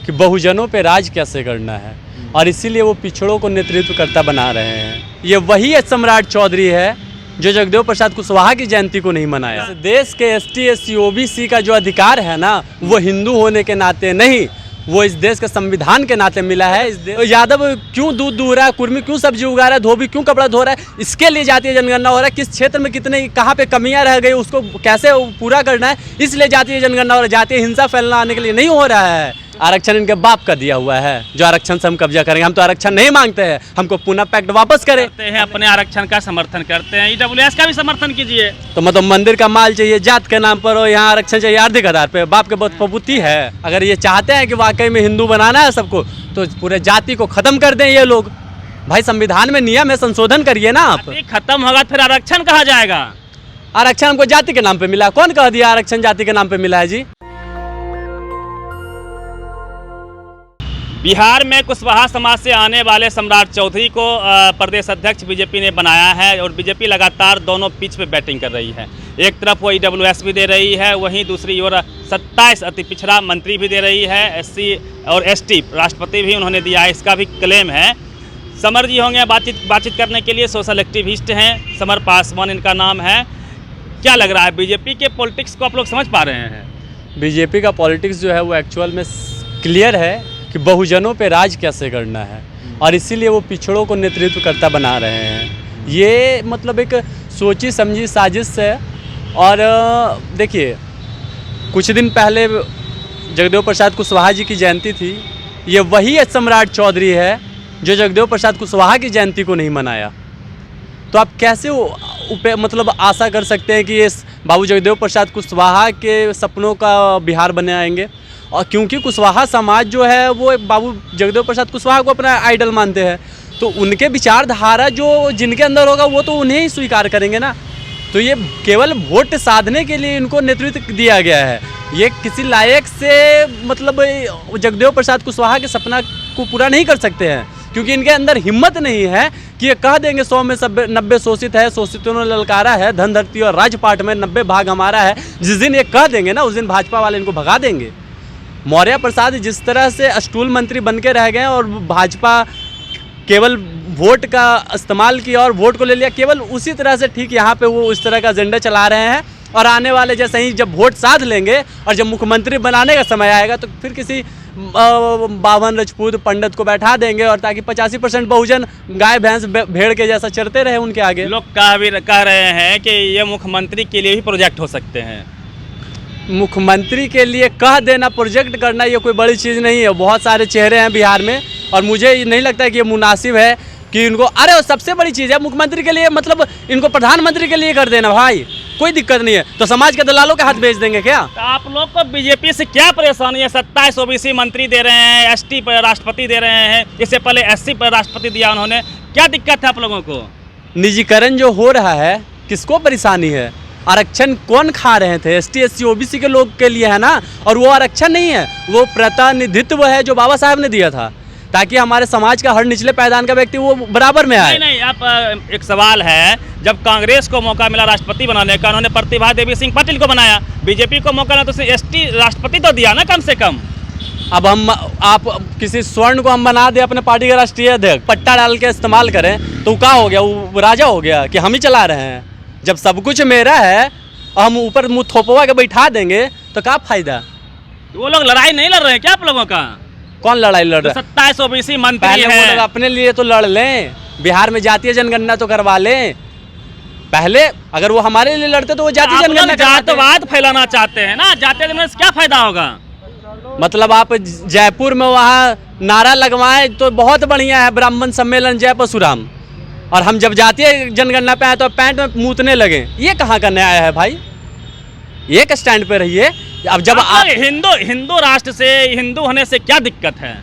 कि बहुजनों पे राज कैसे करना है, और इसीलिए वो पिछड़ों को नेतृत्वकर्ता बना रहे हैं। ये वही सम्राट चौधरी है जो जगदेव प्रसाद कुशवाहा की जयंती को नहीं मनाया। देश के ST SC OBC का जो अधिकार है ना, वो हिंदू होने के नाते नहीं, वो इस देश के संविधान के नाते मिला है। यादव क्यों दूध दूह रहा है, कुर्मी क्यों सब्जी उगा रहा है, धोबी क्यों कपड़ा धो रहा है, इसके लिए जातीय जनगणना हो रहा है। किस क्षेत्र में कितने कहाँ पे कमियां रह गई उसको कैसे पूरा करना है, इसलिए जातीय जनगणना हो रहा है। जातीय हिंसा फैलाने के लिए नहीं हो रहा है। आरक्षण इनके बाप का दिया हुआ है, जो आरक्षण से हम कब्जा करेंगे। हम तो आरक्षण नहीं मांगते हैं, हमको पुनः पैक्ट वापस करें। अपने आरक्षण का समर्थन करते हैं, EWS का भी समर्थन कीजिए। तो मतलब मंदिर का माल चाहिए जात के नाम पर, और यहाँ आरक्षण चाहिए आर्थिक आधार पे। बाप के बहुत पबूती है। अगर ये चाहते हैं कि वाकई में हिंदू बनाना है सबको, तो पूरे जाति को खत्म कर दें ये लोग। भाई संविधान में नियम है, संशोधन करिए ना आप। खत्म होगा फिर आरक्षण कहा जाएगा? आरक्षण हमको जाति के नाम पे मिला। कौन कह दिया आरक्षण जाति के नाम पे मिला है जी? बिहार में कुशवाहा समाज से आने वाले सम्राट चौधरी को प्रदेश अध्यक्ष बीजेपी ने बनाया है, और बीजेपी लगातार दोनों पिच पे बैटिंग कर रही है। एक तरफ वो EWS भी दे रही है, वहीं दूसरी ओर 27 अति पिछड़ा मंत्री भी दे रही है। SC और ST राष्ट्रपति भी उन्होंने दिया है, इसका भी क्लेम है। समर जी होंगे बातचीत करने के लिए, सोशल एक्टिविस्ट हैं, समर पासवान इनका नाम है। क्या लग रहा है, बीजेपी के पॉलिटिक्स को आप लोग समझ पा रहे हैं? बीजेपी का पॉलिटिक्स जो है वो एक्चुअल में क्लियर है कि बहुजनों पे राज कैसे करना है, और इसीलिए वो पिछड़ों को नेतृत्वकर्ता बना रहे हैं। ये मतलब एक सोची समझी साजिश है। और देखिए, कुछ दिन पहले जगदेव प्रसाद कुशवाहा जी की जयंती थी। ये वही सम्राट चौधरी है जो जगदेव प्रसाद कुशवाहा की जयंती को नहीं मनाया। तो आप कैसे मतलब आशा कर सकते हैं कि ये बाबू जगदेव प्रसाद कुशवाहा के सपनों का बिहार बनाएंगे? और क्योंकि कुशवाहा समाज जो है वो बाबू जगदेव प्रसाद कुशवाहा को अपना आइडल मानते हैं, तो उनके विचारधारा जो जिनके अंदर होगा वो तो उन्हें ही स्वीकार करेंगे ना। तो ये केवल वोट साधने के लिए इनको नेतृत्व दिया गया है। ये किसी लायक से मतलब जगदेव प्रसाद कुशवाहा के सपना को पूरा नहीं कर सकते हैं, क्योंकि इनके अंदर हिम्मत नहीं है कि ये कह देंगे 100 में 90 शोषित है, शोषितों ने ललकारा है, धन धरती और राजपाट में 90 भाग हमारा है। जिस दिन ये कह देंगे ना, उस दिन भाजपा वाले इनको भगा देंगे। मौर्य प्रसाद जिस तरह से स्टूल मंत्री बन के रह गए और भाजपा केवल वोट का इस्तेमाल किया और वोट को ले लिया, केवल उसी तरह से ठीक यहाँ पे वो इस तरह का एजेंडा चला रहे हैं। और आने वाले जैसे ही जब वोट साध लेंगे और जब मुख्यमंत्री बनाने का समय आएगा, तो फिर किसी बावन राजपूत पंडित को बैठा देंगे, और ताकि 85% बहुजन गाय भैंस भेड़ के जैसा चरते रहे उनके आगे। लोग कह रहे हैं कि ये मुख्यमंत्री के लिए ही प्रोजेक्ट हो सकते हैं। मुख्यमंत्री के लिए कह देना, प्रोजेक्ट करना, ये कोई बड़ी चीज़ नहीं है। बहुत सारे चेहरे हैं बिहार में, और मुझे नहीं लगता है कि ये मुनासिब है कि इनको, अरे वो सबसे बड़ी चीज़ है मुख्यमंत्री के लिए, मतलब इनको प्रधानमंत्री के लिए कर देना। भाई कोई दिक्कत नहीं है, तो समाज के दलालों के हाथ भेज देंगे क्या? तो आप लोग को बीजेपी से क्या परेशानी है? 27 OBC मंत्री दे रहे हैं, ST पर राष्ट्रपति दे रहे हैं, इससे पहले SC पर राष्ट्रपति दिया उन्होंने। क्या दिक्कत है आप लोगों को? निजीकरण जो हो रहा है, किसको परेशानी है? आरक्षण कौन खा रहे थे? ST SC OBC के लोग के लिए है ना, और वो आरक्षण नहीं है, वो प्रतिनिधित्व है जो बाबा साहब ने दिया था, ताकि हमारे समाज का हर निचले पायदान का व्यक्ति वो बराबर में आए। नहीं, आप एक सवाल है, जब कांग्रेस को मौका मिला राष्ट्रपति बनाने का, उन्होंने प्रतिभा देवी सिंह पाटिल को बनाया। बीजेपी को मौका मिला तो उसने ST राष्ट्रपति तो दिया ना कम से कम। अब आप किसी स्वर्ण को हम बना दे अपने पार्टी का राष्ट्रीय अध्यक्ष, पट्टा डाल के इस्तेमाल करें, तो क्या हो गया? वो राजा हो गया कि हम ही चला रहे हैं। जब सब कुछ मेरा है और हम ऊपर मुँह थोपवा के बैठा देंगे, तो क्या फायदा? वो लोग लड़ाई नहीं लड़ रहे हैं क्या आप लोगों का? कौन लड़ाई लड़ रहा है? 27 OBC मंत्री हैं। अपने लिए तो लड़ लें, बिहार में जातीय जनगणना तो करवा लें पहले। अगर वो हमारे लिए लड़ते तो वो जातीय जनगणना, जातवाद फैलाना चाहते हैं ना, जातीय जनगणना से क्या फायदा होगा? मतलब आप जयपुर में वहाँ नारा लगवाएं तो बहुत बढ़िया है, ब्राह्मण सम्मेलन जय परशुराम, और हम जब जातीय जनगणना पे आए तो पैंट में मूतने लगे। ये कहाँ का न्याय है भाई? एक स्टैंड पे रहिए। अब जब आप हिंदू राष्ट्र से, हिंदू होने से क्या दिक्कत है?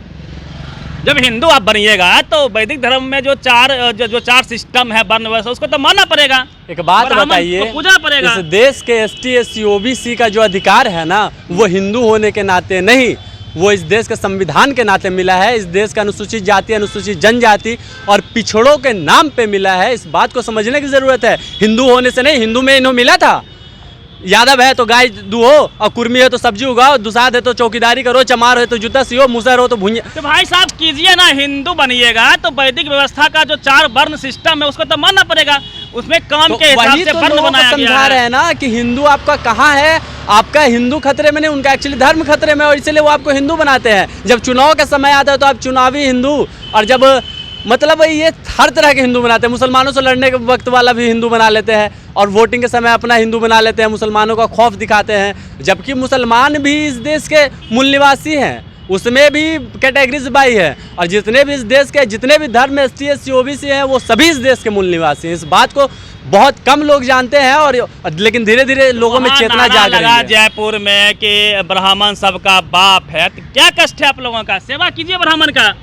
जब हिंदू आप बनिएगा तो वैदिक धर्म में जो चार सिस्टम है वर्ण व्यवस्था, उसको तो मानना पड़ेगा। एक बात बताइए, पूजा पड़ेगा। इस देश के ST SC OBC का जो अधिकार है ना, वो हिंदू होने के नाते नहीं, वो इस देश के संविधान के नाते मिला है। इस देश का अनुसूचित जाति, अनुसूचित जनजाति और पिछड़ों के नाम पे मिला है। इस बात को समझने की ज़रूरत है। हिंदू होने से नहीं, हिंदू में इन्हों मिला था, यादव है तो गाय दुहो, और कुर्मी है तो सब्जी उगाओ, दुसाध है तो चौकीदारी करो, चमार है तो जूता सियो, मुसहर हो तो भुंजिया। तो भाई साहब कीजिए ना, हिंदू बनिएगा तो वैदिक व्यवस्था का जो 4 वर्ण सिस्टम है उसको तो मानना पड़ेगा, उसमें काम के हिसाब से वर्ण लोगों को बनाया गया समझा है। रहे हैं ना कि हिंदू आपका कहाँ है, आपका हिंदू खतरे में नहीं, उनका एक्चुअली धर्म खतरे में, और इसलिए वो आपको हिंदू बनाते हैं। जब चुनाव का समय आता है तो आप चुनावी हिंदू, और जब मतलब ये हर तरह के हिंदू बनाते हैं, मुसलमानों से लड़ने के वक्त वाला भी हिंदू बना लेते हैं, और वोटिंग के समय अपना हिंदू बना लेते हैं, मुसलमानों का खौफ दिखाते हैं, जबकि मुसलमान भी इस देश के मूल निवासी हैं, उसमें भी कैटेगरीज बाई है, और जितने भी इस देश के जितने भी धर्म ST SC OBC हैं वो सभी इस देश के मूल निवासी हैं। इस बात को बहुत कम लोग जानते हैं, और लेकिन धीरे धीरे लोगों में चेतना जाग रही है। जयपुर में कि ब्राह्मण सबका बाप है, तो क्या कष्ट है आप लोगों का? सेवा कीजिए ब्राह्मण का।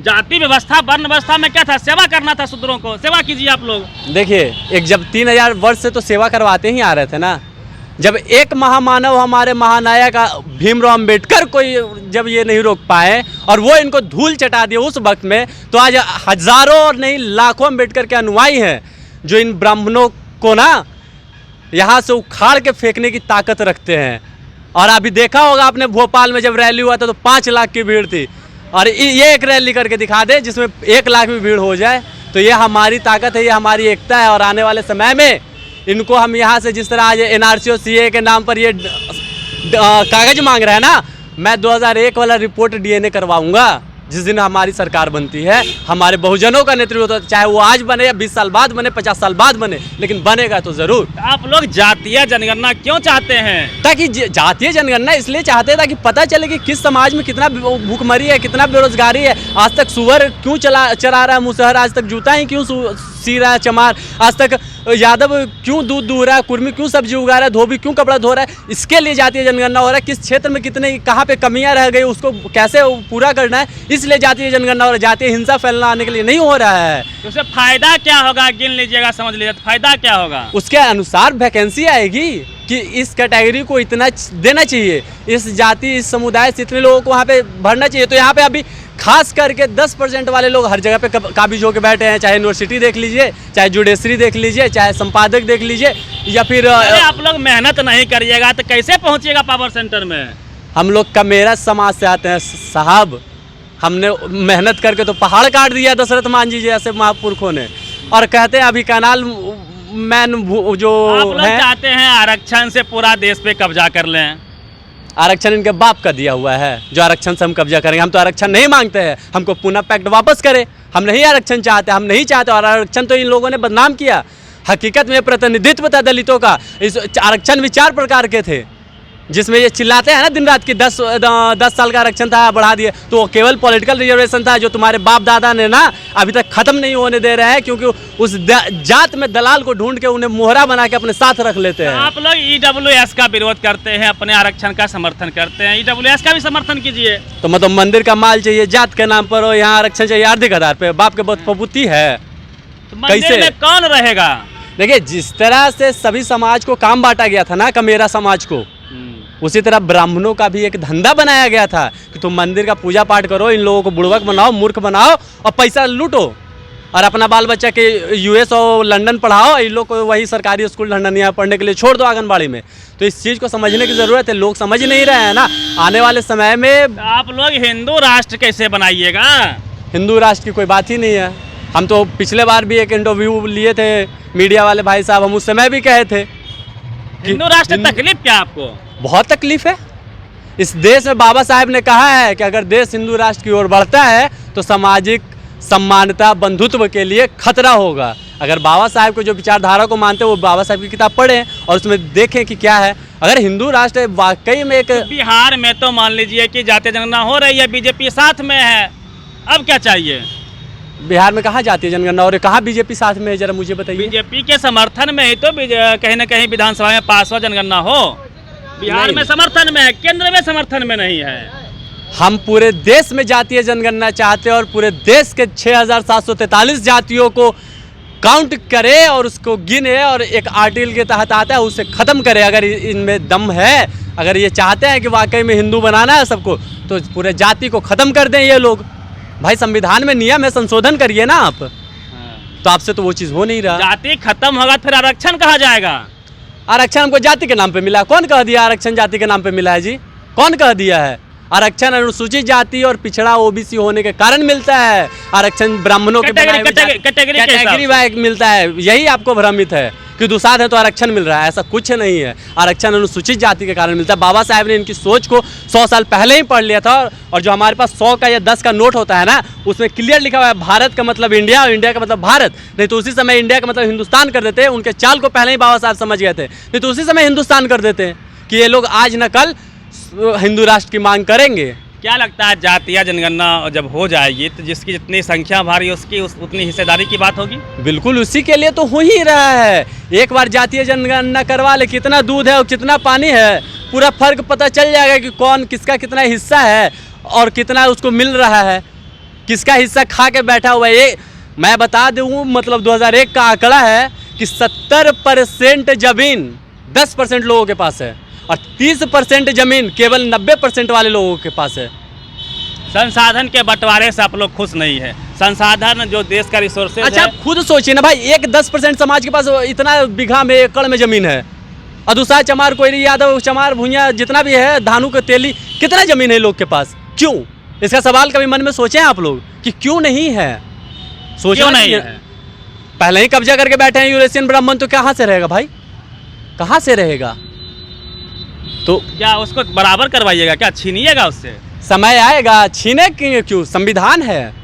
जाति व्यवस्था वर्ण व्यवस्था में क्या था? सेवा करना था, शूद्रों को सेवा कीजिए आप लोग। देखिए, एक जब 3000 वर्ष से तो सेवा करवाते ही आ रहे थे ना। जब एक महामानव हमारे महानायक भीमराव अम्बेडकर को जब ये नहीं रोक पाए और वो इनको धूल चटा दिए उस वक्त में, तो आज हजारों और नहीं लाखों अम्बेडकर के अनुयायी हैं जो इन ब्राह्मणों को ना यहाँ से उखाड़ के फेंकने की ताकत रखते हैं। और अभी देखा होगा आपने, भोपाल में जब रैली हुआ था तो 5 लाख की भीड़ थी, और ये एक रैली करके दिखा दे जिसमें 1 लाख भी भीड़ हो जाए, तो ये हमारी ताकत है, ये हमारी एकता है। और आने वाले समय में इनको हम यहाँ से जिस तरह आज NRC और CA के नाम पर ये कागज मांग रहे हैं ना, मैं 2001 वाला रिपोर्ट DNA करवाऊंगा जिस दिन हमारी सरकार बनती है। हमारे बहुजनों का नेतृत्व होता है, चाहे वो आज बने या 20 साल बाद बने, 50 साल बाद बने, लेकिन बनेगा तो जरूर। आप लोग जातीय जनगणना क्यों चाहते हैं? ताकि जातीय जनगणना इसलिए चाहते हैं ताकि पता चले कि किस समाज में कितना भूखमरी है, कितना बेरोजगारी है। आज तक सुअर क्यों चरा रहा है मुसहर, आज तक जूता ही क्यों सी रहा है चमार, आज तक यादव क्यों दूध दूह रहा है, कुर्मी क्यों सब्जी उगा रहा है, धोबी क्यों कपड़ा धो रहा है। इसके लिए जातीय जनगणना हो रहा है। किस क्षेत्र में कितने कहाँ पे कमियां रह गई उसको कैसे पूरा करना है, इसलिए जातीय जनगणना हो रहा है। जातीय हिंसा फैलना आने के लिए नहीं हो रहा है। तो उससे फायदा क्या होगा? गिन लीजिएगा, समझ लीजिए, तो फायदा क्या होगा? उसके अनुसार वैकेंसी आएगी कि इस कैटेगरी को इतना देना चाहिए, इस जाति इस समुदाय से इतने लोगों को वहाँ पे भरना चाहिए। तो यहाँ पे अभी खास करके 10% वाले लोग हर जगह पे काबिज होकर बैठे हैं, चाहे यूनिवर्सिटी देख लीजिए, चाहे जुडिशरी देख लीजिए, चाहे संपादक देख लीजिए, या फिर आप लोग मेहनत नहीं करिएगा तो कैसे पहुँचिएगा पावर सेंटर में? हम लोग कमेरा समाज से आते हैं साहब, हमने मेहनत करके तो पहाड़ काट दिया दशरथ मांझी जैसे महापुरुषों ने, और कहते हैं अभी कैनाल मैन जो आप लोग चाहते हैं आरक्षण से पूरा देश पे कब्जा कर लें। आरक्षण इनके बाप का दिया हुआ है, जो आरक्षण से हम कब्जा करेंगे। हम तो आरक्षण नहीं मांगते हैं, हमको पुनः पैक्ट वापस करें। हम नहीं आरक्षण चाहते, हम नहीं चाहते। और आरक्षण तो इन लोगों ने बदनाम किया। हकीकत में प्रतिनिधित्व था दलितों का। इस आरक्षण भी 4 प्रकार के थे, जिसमें ये चिल्लाते हैं ना दिन रात की 10 साल का आरक्षण था बढ़ा दिए, तो वो केवल पॉलिटिकल रिजर्वेशन था जो तुम्हारे बाप दादा ने ना अभी तक खत्म नहीं होने दे रहे हैं, क्योंकि उस जात में दलाल को ढूंढ के उन्हें मोहरा बना के अपने साथ रख लेते हैं। आप लोग EWS का विरोध करते हैं, अपने आरक्षण का समर्थन करते हैं, EWS का भी समर्थन कीजिए। तो मतलब मंदिर का माल चाहिए जात के नाम पर, और यहाँ आरक्षण चाहिए आर्थिक आधार पे, बाप के बहुत पपुती है। तो मंदिर में कौन रहेगा? देखिए, जिस तरह से सभी समाज को काम बांटा गया था ना, कमेरा समाज को, उसी तरह ब्राह्मणों का भी एक धंधा बनाया गया था कि तुम मंदिर का पूजा पाठ करो, इन लोगों को बुड़वक बनाओ, मूर्ख बनाओ और पैसा लूटो, और अपना बाल बच्चा के US और लंदन पढ़ाओ, इन लोग को वही सरकारी स्कूल ढंढनिया पढ़ने के लिए छोड़ दो आंगनबाड़ी में। तो इस चीज़ को समझने की ज़रूरत है, लोग समझ नहीं रहे हैं ना। आने वाले समय में आप लोग हिंदू राष्ट्र कैसे बनाइएगा? हिंदू राष्ट्र की कोई बात ही नहीं है। हम तो पिछले बार भी एक इंटरव्यू लिए थे मीडिया वाले भाई साहब, हम उस समय भी कहे थे हिंदू राष्ट्र तकलीफ क्या आपको? बहुत तकलीफ है। इस देश में बाबा साहब ने कहा है कि अगर देश हिंदू राष्ट्र की ओर बढ़ता है तो सामाजिक समानता बंधुत्व के लिए खतरा होगा। अगर बाबा साहब को जो विचारधारा को मानते हैं वो बाबा साहब की किताब पढ़ें और उसमें देखें कि क्या है। अगर हिंदू राष्ट्र वाकई में एक बिहार में तो मान लीजिए कि जातीय जनगणना हो रही है, बीजेपी साथ में है, अब क्या चाहिए? बिहार में कहाँ जातीय जनगणना और कहाँ बीजेपी साथ में है, जरा मुझे बताइए। बीजेपी के समर्थन में ही तो कहीं ना कहीं विधानसभा में 5वां जनगणना हो। बिहार में समर्थन में है, केंद्र में समर्थन में नहीं है। हम पूरे देश में जातीय जनगणना चाहते हैं और पूरे देश के 6743 जातियों को काउंट करे और उसको गिने और एक आर्टिकल के तहत आता है उसे ख़त्म करे। अगर इनमें दम है, अगर ये चाहते हैं कि वाकई में हिंदू बनाना है सबको, तो पूरे जाति को ख़त्म कर दें ये लोग। भाई संविधान में नियम है, संशोधन करिए ना आप। तो आपसे तो वो चीज़ हो नहीं रहा। जाति खत्म होगा फिर आरक्षण कहाँ जाएगा? आरक्षण हमको जाति के नाम पे मिला है। कौन कह दिया आरक्षण जाति के नाम पे मिला है जी? कौन कह दिया है? आरक्षण अनुसूचित जाति और पिछड़ा ओबीसी होने के कारण मिलता है। आरक्षण ब्राह्मणों के कैटेगरी वाइज मिलता है। यही आपको भ्रमित है कि दुसाध है तो आरक्षण मिल रहा है, ऐसा कुछ नहीं है। आरक्षण अनुसूचित जाति के कारण मिलता है। बाबा साहब ने इनकी सोच को 100 साल पहले ही पढ़ लिया था। और जो हमारे पास 100 का या 10 का नोट होता है ना, उसमें क्लियर लिखा हुआ है भारत का मतलब इंडिया और इंडिया का मतलब भारत। नहीं तो उसी समय इंडिया का मतलब हिंदुस्तान कर देते। उनके चाल को पहले ही बाबा साहब समझ गए थे, नहीं तो उसी समय हिंदुस्तान कर देते कि ये लोग आज न कल हिंदू राष्ट्र की मांग करेंगे। क्या लगता है जातीय जनगणना जब हो जाएगी तो जिसकी जितनी संख्या भारी उसकी उतनी हिस्सेदारी की बात होगी? बिल्कुल, उसी के लिए तो हो ही रहा है। एक बार जातीय जनगणना करवा ले, कितना दूध है और कितना पानी है, पूरा फर्क पता चल जाएगा कि कौन किसका कितना हिस्सा है और कितना उसको मिल रहा है, किसका हिस्सा खा के बैठा हुआ है। ये मैं बता दूँ, मतलब 2001 का आंकड़ा है कि 70% जमीन 10% लोगों के पास है और 30% जमीन केवल 90% वाले लोगों के पास है। संसाधन के बंटवारे से आप लोग खुश नहीं है? संसाधन जो देश का रिसोर्सेज अच्छा, आप खुद सोचिए ना भाई, एक 10% समाज के पास इतना बीघा में एकड़ में जमीन है और दूसरा चमार कोयरी यादव चमार भुइयाँ जितना भी है धानु का तेली, कितना जमीन है लोग के पास? क्यों? इसका सवाल कभी मन में सोचे हैं आप लोग कि क्यों नहीं है? क्यों नहीं है? पहले ही कब्जा करके बैठे हैं यूरेशियन ब्राह्मण, तो कहाँ से रहेगा भाई? कहाँ से रहेगा? तो क्या उसको बराबर करवाइएगा? क्या छीनिएगा उससे? समय आएगा, छीने क्यों? संविधान है,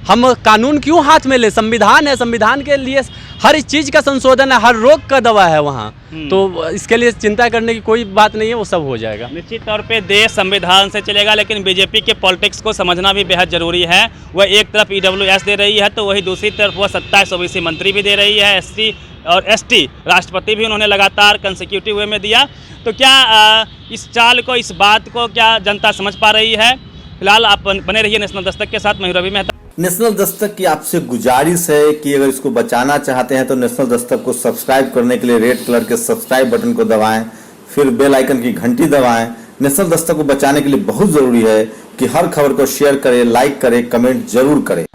हम कानून क्यों हाथ में ले? संविधान है, संविधान के लिए हर चीज का संशोधन है, हर रोग का दवा है वहाँ। तो इसके लिए चिंता करने की कोई बात नहीं है, वो सब हो जाएगा। निश्चित तौर पे देश संविधान से चलेगा, लेकिन बीजेपी के पॉलिटिक्स को समझना भी बेहद जरूरी है। वह एक तरफ EWS दे रही है तो वही दूसरी तरफ वह 27 ओबीसी मंत्री भी दे रही है, SC और ST राष्ट्रपति भी उन्होंने लगातार कंसेक्यूटिव वे में दिया। तो क्या इस चाल को, इस बात को क्या जनता समझ पा रही है? फिलहाल आप बने रहिए नेशनल दस्तक के साथ। मैं रवि मेहता। नेशनल दस्तक की आपसे गुजारिश है कि अगर इसको बचाना चाहते हैं तो नेशनल दस्तक को सब्सक्राइब करने के लिए रेड कलर के सब्सक्राइब बटन को दबाएं, फिर बेल आइकन की घंटी दबाएं। नेशनल दस्तक को बचाने के लिए बहुत जरूरी है कि हर खबर को शेयर करें, लाइक करें, कमेंट जरूर करें।